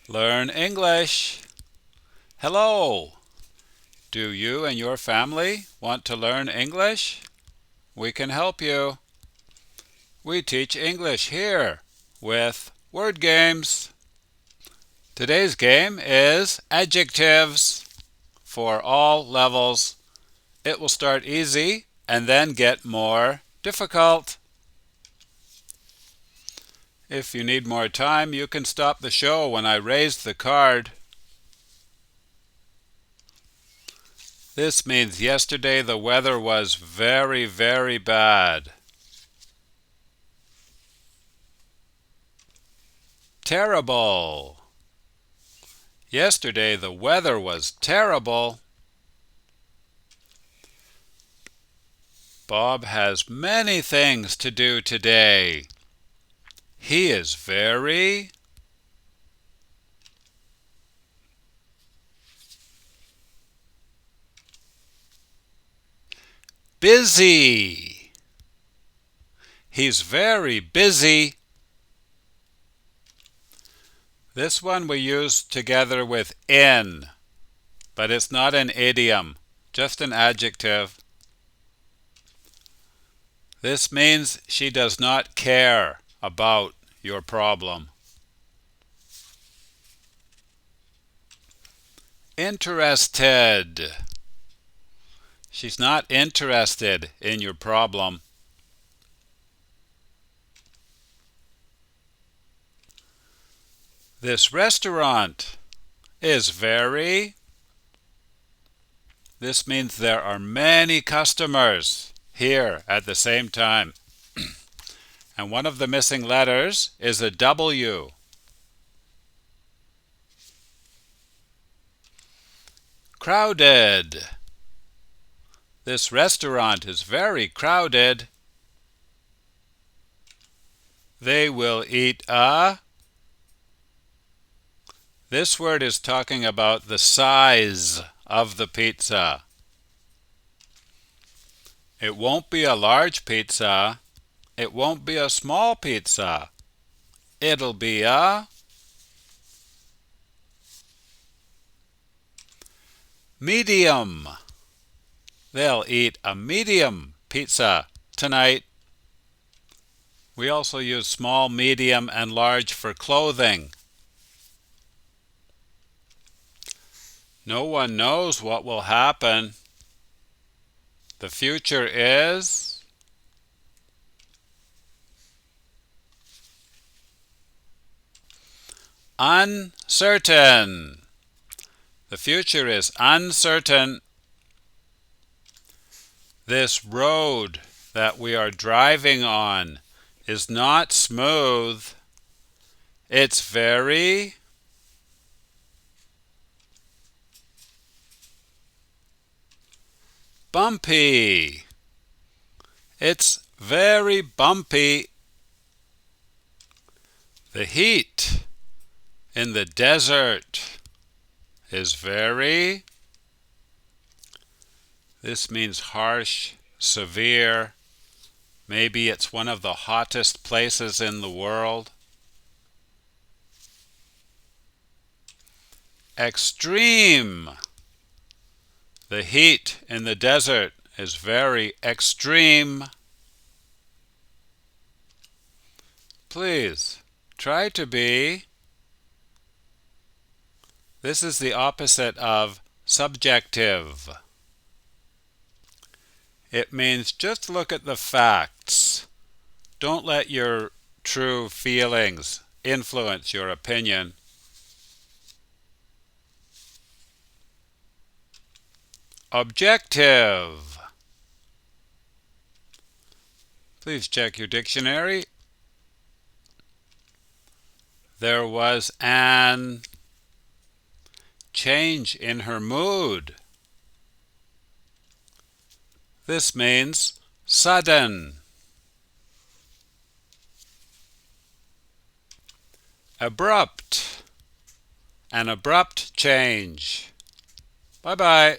Learn English. Hello. Do you and your family want to learn English? We can help you. We teach English here with word games. Today's game is adjectives for all levels. It will start easy and then get more difficult. If you need more time, you can stop the show when I raise the card. This means yesterday the weather was very, very bad. Terrible. Yesterday the weather was terrible. Bob has many things to do today. He is very busy. He's very busy. This one we use together with in, but it's not an idiom, just an adjective. This means she does not care about your problem. Interested. She's not interested in your problem. This restaurant is very. This means there are many customers here at the same time. And one of the missing letters is a W. Crowded. This restaurant is very crowded. They will eat a. This word is talking about the size of the pizza. It won't be a large pizza. It won't be a small pizza. It'll be a medium. They'll eat a medium pizza tonight. We also use small, medium, and large for clothing. No one knows what will happen. The future is uncertain. The future is uncertain. This road that we are driving on is not smooth. It's very bumpy. It's very bumpy. The heat in the desert is very. This means harsh, severe. Maybe it's one of the hottest places in the world. Extreme. The heat in the desert is very extreme. Please try to be. This is the opposite of subjective. It means just look at the facts. Don't let your true feelings influence your opinion. Objective. Please check your dictionary. There was an change in her mood. This means sudden. Abrupt. An abrupt change. Bye-bye.